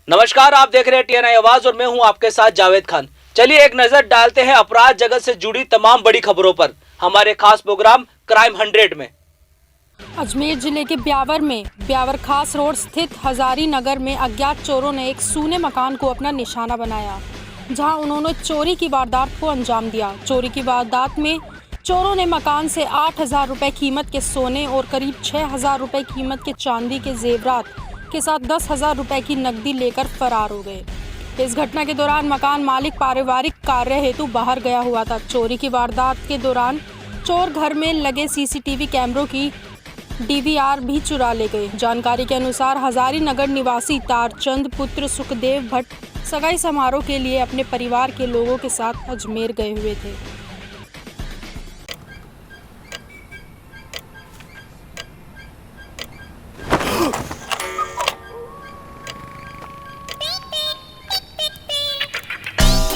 नमस्कार, आप देख रहे हैं टीएनआई आवाज और मैं हूं आपके साथ जावेद खान। चलिए एक नजर डालते हैं अपराध जगत से जुड़ी तमाम बड़ी खबरों पर हमारे खास प्रोग्राम क्राइम 100 में। अजमेर जिले के ब्यावर खास रोड स्थित हजारी नगर में अज्ञात चोरों ने एक सूने मकान को अपना निशाना बनाया, जहां उन्होंने चोरी की वारदात को अंजाम दिया। चोरी की वारदात में चोरों ने मकान से 8,000 रुपए कीमत के सोने और करीब 6,000 रुपए कीमत के चांदी के जेवरात के साथ 10,000 रुपए की नकदी लेकर फरार हो गए। इस घटना के दौरान मकान मालिक पारिवारिक कार्य हेतु बाहर गया हुआ था। चोरी की वारदात के दौरान चोर घर में लगे सीसीटीवी कैमरों की डीवीआर भी चुरा ले गए। जानकारी के अनुसार हजारी नगर निवासी तारचंद पुत्र सुखदेव भट्ट सगाई समारोह के लिए अपने परिवार के लोगों के साथ अजमेर गए हुए थे।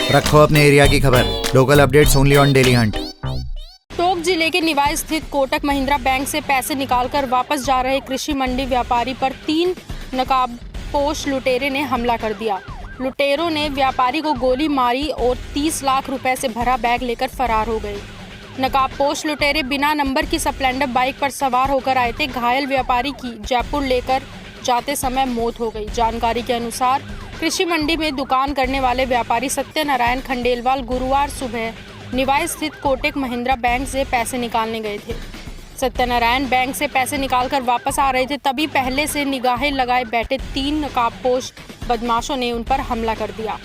रखो अपने एरिया की खबर। Local updates only on daily Hunt. Tonk जिले के निवाई स्थित कोटक महिंद्रा बैंक से पैसे निकालकर वापस जा रहे कृषि मंडी व्यापारी पर 3 नकाबपोश लुटेरे ने हमला कर दिया। लुटेरों ने व्यापारी को गोली मारी और 30 लाख रुपए से भरा बैग लेकर फरार हो गए। नकाबपोश लुटेरे बिना नंबर की स्प्लेंडर बाइक पर सवार होकर आए थे। घायल व्यापारी की जयपुर लेकर जाते समय मौत हो गई। जानकारी के अनुसार कृषि मंडी में दुकान करने वाले व्यापारी सत्यनारायण खंडेलवाल गुरुवार सुबह निवाई स्थित कोटक महिंद्रा बैंक से पैसे निकालने गए थे। सत्यनारायण बैंक से पैसे निकालकर वापस आ रहे थे, तभी पहले से निगाहें लगाए बैठे 3 नकाबपोश बदमाशों ने उन पर हमला कर दिया।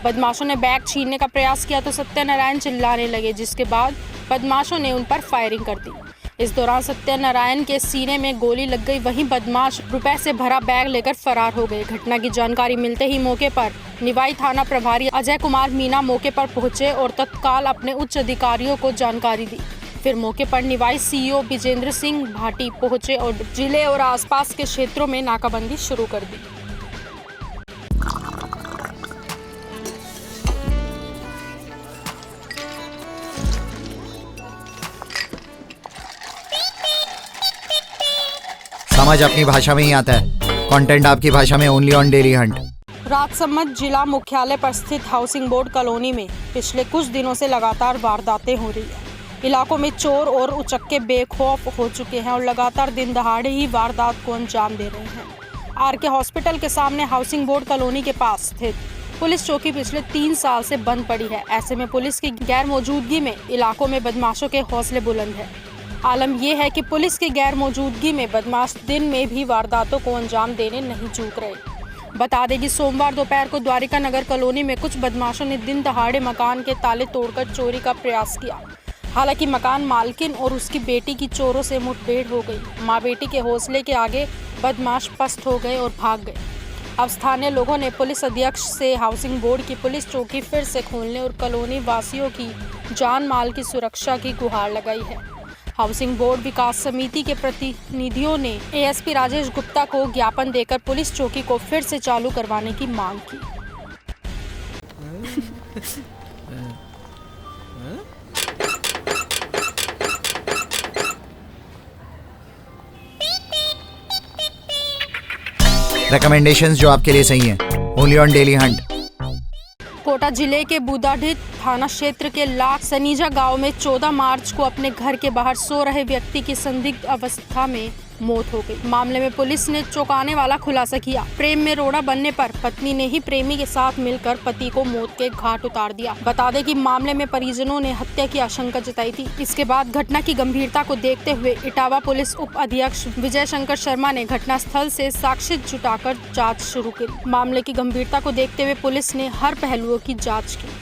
बदमाशों ने बैग छीनने का प्रयास किया तो सत्यनारायण चिल्लाने लगे, जिसके बाद बदमाशों ने उन पर फायरिंग कर दी। इस दौरान सत्यनारायण के सीने में गोली लग गई। वहीं बदमाश रुपए से भरा बैग लेकर फरार हो गए। घटना की जानकारी मिलते ही मौके पर निवाई थाना प्रभारी अजय कुमार मीना मौके पर पहुंचे और तत्काल अपने उच्च अधिकारियों को जानकारी दी। फिर मौके पर निवाई सीईओ विजेंद्र सिंह भाटी पहुंचे और जिले और आसपास के क्षेत्रों में नाकाबंदी शुरू कर दी। समझ अपनी भाषा में ही आता है। कंटेंट आपकी भाषा में only on daily Hunt. Rajsamand जिला मुख्यालय पर स्थित हाउसिंग बोर्ड कॉलोनी में पिछले कुछ दिनों से लगातार वारदातें हो रही है। इलाकों में चोर और उचक्के बेखौफ हो चुके हैं और लगातार दिन दहाड़े ही वारदात को अंजाम दे रहे हैं। आरके हॉस्पिटल के सामने हाउसिंग बोर्ड कॉलोनी के पास स्थित पुलिस चौकी पिछले 3 साल से बंद पड़ी है। ऐसे में पुलिस की गैर मौजूदगी में इलाकों में बदमाशों के हौसले बुलंद है। आलम यह है कि पुलिस की गैर मौजूदगी में बदमाश दिन में भी वारदातों को अंजाम देने नहीं चूक रहे। बता दें कि सोमवार दोपहर को द्वारिका नगर कॉलोनी में कुछ बदमाशों ने दिन दहाड़े मकान के ताले तोड़कर चोरी का प्रयास किया। हालांकि मकान मालकिन और उसकी बेटी की चोरों से मुठभेड़ हो गई। मां बेटी के हौसले के आगे बदमाश पस्त हो गए और भाग गए। अब स्थानीय लोगों ने पुलिस अध्यक्ष से हाउसिंग बोर्ड की पुलिस चौकी फिर से खोलने और कॉलोनी वासियों की जान माल की सुरक्षा की गुहार लगाई है। हाउसिंग बोर्ड विकास समिति के प्रतिनिधियों ने एएसपी राजेश गुप्ता को ज्ञापन देकर पुलिस चौकी को फिर से चालू करवाने की मांग की। रिकमेंडेशंस जो आपके लिए सही हैं only on daily hunt. Kota जिले के बूदाढित थाना क्षेत्र के लाख सनीजा गांव में 14 मार्च को अपने घर के बाहर सो रहे व्यक्ति की संदिग्ध अवस्था में मौत हो गई। मामले में पुलिस ने चौंकाने वाला खुलासा किया। प्रेम में रोड़ा बनने पर पत्नी ने ही प्रेमी के साथ मिलकर पति को मौत के घाट उतार दिया। बता दें कि मामले में परिजनों ने हत्या की आशंका जताई थी। इसके बाद घटना की गंभीरता को देखते हुए इटावा पुलिस उप अधीक्षक विजय शंकर शर्मा ने घटनास्थल से साक्ष्य जुटाकर जाँच शुरू की। मामले की गंभीरता को देखते हुए पुलिस ने हर पहलुओं की जाँच की।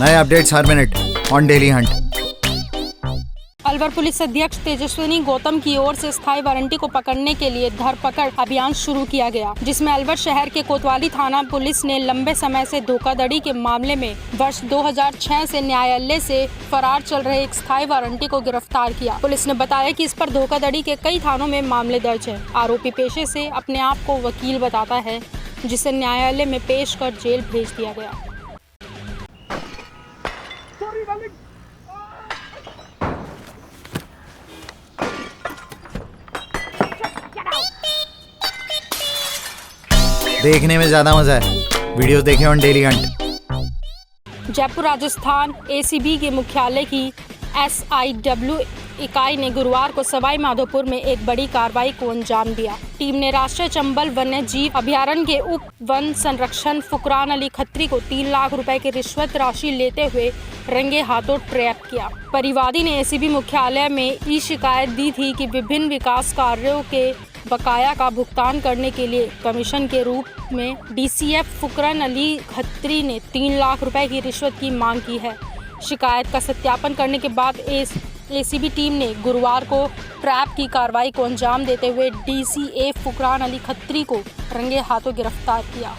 नए updates her minute on daily Hunt. Alwar police अधीक्षक तेजस्विनी गौतम की ओर से स्थायी वारंटी को पकड़ने के लिए धरपकड़ अभियान शुरू किया गया, जिसमें अलवर शहर के कोतवाली थाना पुलिस ने लंबे समय से धोखाधड़ी के मामले में वर्ष 2006 से न्यायालय से फरार चल रहे एक स्थायी वारंटी को गिरफ्तार किया। पुलिस ने बताया कि इस पर धोखाधड़ी के कई थानों में मामले दर्ज है। आरोपी पेशे से अपने आप को वकील बताता है, जिसे न्यायालय में पेश कर जेल भेज दिया गया। देखने में ज्यादा मजा है, वीडियोस देखें on daily Hunt. Jaipur Rajasthan ACB के मुख्यालय की SIW इकाई ने गुरुवार को सवाई माधोपुर में एक बड़ी कार्रवाई को अंजाम दिया। टीम ने राष्ट्रीय चंबल वन्य जीव अभयारण्य के उप वन संरक्षण फुकरान अली खत्री को 3 लाख रुपए की रिश्वत राशि लेते हुए रंगे हाथों ट्रैप किया। परिवादी ने एसीबी मुख्यालय में शिकायत दी थी कि विभिन्न विकास कार्यों के बकाया का भुगतान करने के लिए कमीशन के रूप में DCF फुकरान अली खत्री ने 3 लाख रुपए की रिश्वत की मांग की है। शिकायत का सत्यापन करने के बाद एसीबी टीम ने गुरुवार को ट्रैप की कार्रवाई को अंजाम देते हुए DCA फुकरान अली खत्री को रंगे हाथों गिरफ्तार किया।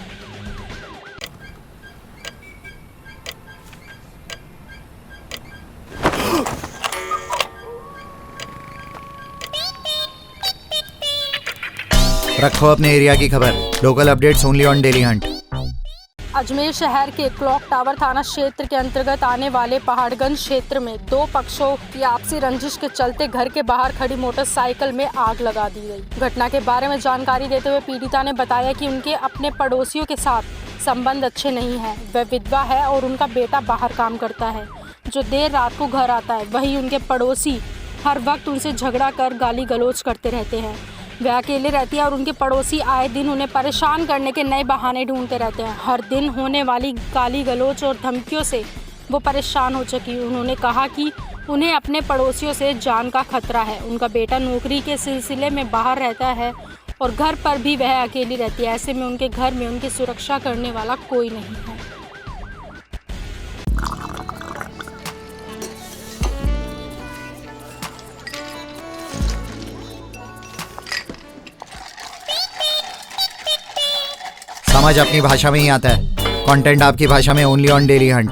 रखो अपने एरिया की खबर, local updates only on daily Hunt. Ajmer शहर के क्लॉक टावर थाना क्षेत्र के अंतर्गत आने वाले पहाड़गंज क्षेत्र में 2 पक्षों की आपसी रंजिश के चलते घर के बाहर खड़ी मोटरसाइकिल में आग लगा दी गई। घटना के बारे में जानकारी देते हुए पीड़िता ने बताया कि उनके अपने पड़ोसियों के साथ संबंध अच्छे नहीं हैं। वह विधवा है और उनका बेटा बाहर काम करता है जो देर रात को घर आता है। वहीं उनके पड़ोसी हर वक्त उनसे झगड़ा कर गाली गलौज करते रहते हैं। वह अकेले रहती है और उनके पड़ोसी आए दिन उन्हें परेशान करने के नए बहाने ढूंढते रहते हैं। हर दिन होने वाली गाली गलौज और धमकियों से वो परेशान हो चुकी। उन्होंने कहा कि उन्हें अपने पड़ोसियों से जान का खतरा है। उनका बेटा नौकरी के सिलसिले में बाहर रहता है और घर पर भी वह अकेली रहती है। ऐसे में उनके घर में उनकी सुरक्षा करने वाला कोई नहीं है। समझ अपनी भाषा में ही आता है, कंटेंट आपकी भाषा में only on daily Hunt.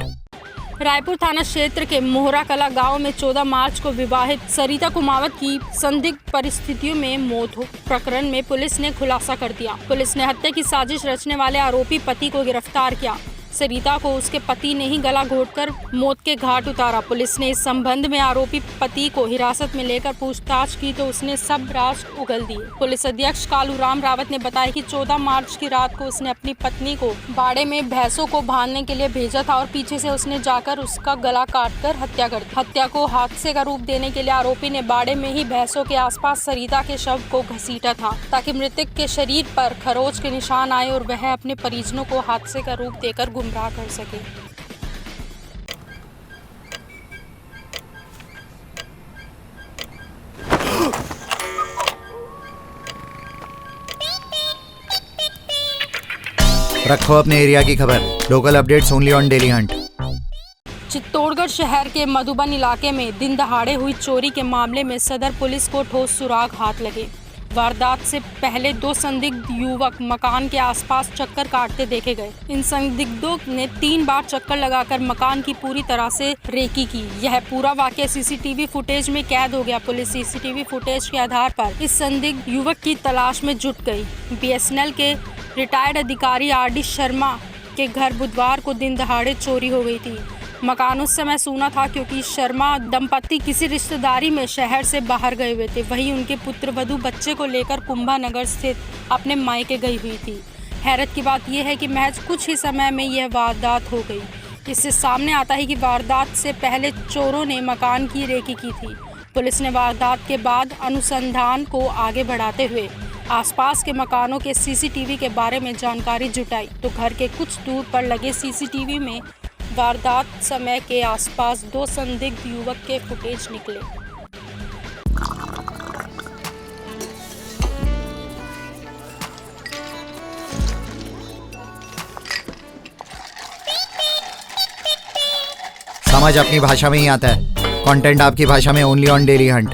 Raipur थाना क्षेत्र के मोहरा कला गांव में 14 मार्च को विवाहित सरिता कुमावत की संदिग्ध परिस्थितियों में मौत हो प्रकरण में पुलिस ने खुलासा कर दिया। पुलिस ने हत्या की साजिश रचने वाले आरोपी पति को गिरफ्तार किया। सरिता को उसके पति ने ही गला घोंटकर मौत के घाट उतारा। पुलिस ने इस संबंध में आरोपी पति को हिरासत में लेकर पूछताछ की तो उसने सब राज उगल दिए। पुलिस अधीक्षक कालूराम रावत ने बताया कि 14 मार्च की रात को उसने अपनी पत्नी को बाड़े में भैंसों को बांधने के लिए भेजा था और पीछे से उसने जाकर उसका गला काटकर हत्या कर दी। हत्या को हादसे का रूप देने के लिए आरोपी ने बाड़े में ही भैंसों के आसपास सरिता के शव को घसीटा था ताकि मृतक के शरीर पर खरोच के निशान आए और वह अपने परिजनों को हादसे का रूप देकर गुमराह कर सके। रखो अपने एरिया की खबर, local updates only on daily Hunt. Chittorgarh शहर के मधुबन इलाके में दिन दहाड़े हुई चोरी के मामले में सदर पुलिस को ठोस सुराग हाथ लगे। वारदात से पहले 2 संदिग्ध युवक मकान के आसपास चक्कर काटते देखे गए। इन संदिग्धों ने 3 बार चक्कर लगाकर मकान की पूरी तरह से रेकी की। यह पूरा वाकया सीसीटीवी फुटेज में कैद हो गया। पुलिस सीसीटीवी फुटेज के आधार पर इस संदिग्ध युवक की तलाश में जुट गई। BSNL के रिटायर्ड अधिकारी RD शर्मा के घर बुधवार को दिन दहाड़े चोरी हो गई थी। मकान उस समय सूना था क्योंकि शर्मा दंपति किसी रिश्तेदारी में शहर से बाहर गए हुए थे। वहीं उनके पुत्रवधू बच्चे को लेकर कुंभानगर स्थित अपने मायके गई हुई थी। हैरत की बात यह है कि महज कुछ ही समय में यह वारदात हो गई। इससे सामने आता है कि वारदात से पहले चोरों ने मकान की रेकी की थी। पुलिस ने वारदात के बाद अनुसंधान को आगे बढ़ाते हुए आसपास के मकानों के CCTV के बारे में जानकारी जुटाई तो घर के कुछ दूर पर लगे CCTV में वारदात समय के आसपास 2 संदिग्ध युवक के फुटेज निकले। समझ अपनी भाषा में ही आता है, कंटेंट आपकी भाषा में only on daily Hunt.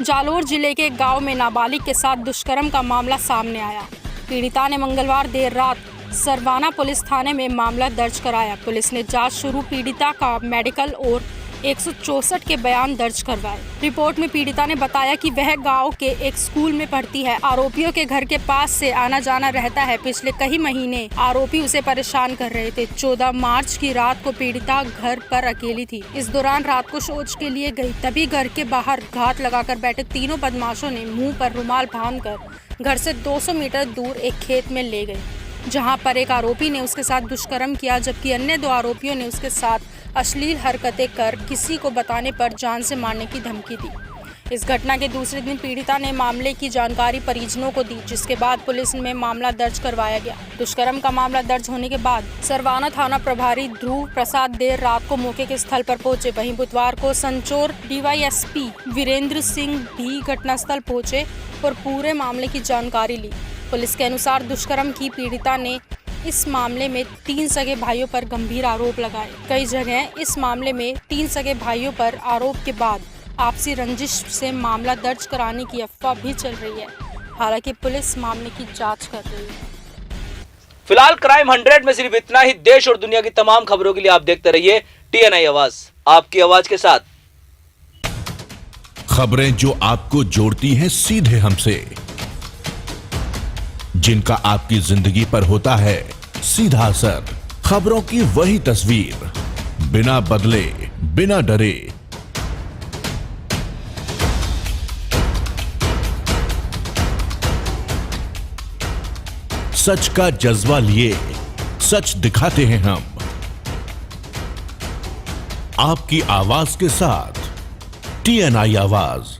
Jalore जिले के गांव में नाबालिग के साथ दुष्कर्म का मामला सामने आया। पीड़िता ने मंगलवार देर रात सरवाना पुलिस थाने में मामला दर्ज कराया। पुलिस ने जांच शुरू पीड़िता का मेडिकल और 164 के बयान दर्ज करवाए। रिपोर्ट में पीड़िता ने बताया कि वह गांव के एक स्कूल में पढ़ती है। आरोपियों के घर के पास से आना जाना रहता है। पिछले कई महीने आरोपी उसे परेशान कर रहे थे। 14 मार्च की रात को पीड़िता घर पर अकेली थी। इस दौरान रात को शौच के लिए गई, तभी घर के बाहर घात लगाकर बैठे तीनों बदमाशों ने मुंह पर रुमाल बांधकर घर से 200 मीटर दूर एक खेत में ले गए। जहां पर एक आरोपी ने उसके साथ दुष्कर्म किया, जबकि अन्य 2 आरोपियों ने उसके साथ अश्लील हरकतें कर किसी को बताने पर जान से मारने की धमकी दी। इस घटना के दूसरे दिन पीड़िता ने मामले की जानकारी परिजनों को दी, जिसके बाद पुलिस में मामला दर्ज करवाया गया। दुष्कर्म का मामला दर्ज होने के बाद सरवाना थाना प्रभारी ध्रुव प्रसाद देर रात को मौके के स्थल पर पहुंचे। वहीं बुधवार को संचोर डीवाईएसपी वीरेंद्र सिंह भी घटनास्थल पहुंचे और पूरे मामले की जानकारी ली। पुलिस के अनुसार दुष्कर्म की पीड़िता ने इस मामले में 3 सगे भाइयों पर गंभीर आरोप लगाए। कई जगह इस मामले में 3 सगे भाइयों पर आरोप के बाद आपसी रंजिश से मामला दर्ज कराने की अफवाह भी चल रही है। हालांकि पुलिस मामले की जांच कर रही है। फिलहाल क्राइम 100 में सिर्फ इतना ही। देश और दुनिया की तमाम खबरों के लिए आप देखते रहिए TNI आवाज, आपकी आवाज के साथ। खबरें जो आपको जोड़ती हैं सीधे हमसे, जिनका आपकी जिंदगी पर होता है सीधा असर। खबरों की वही तस्वीर, बिना बदले, बिना डरे। सच का जज्बा लिए सच दिखाते हैं हम, आपकी आवाज के साथ। TNI आवाज।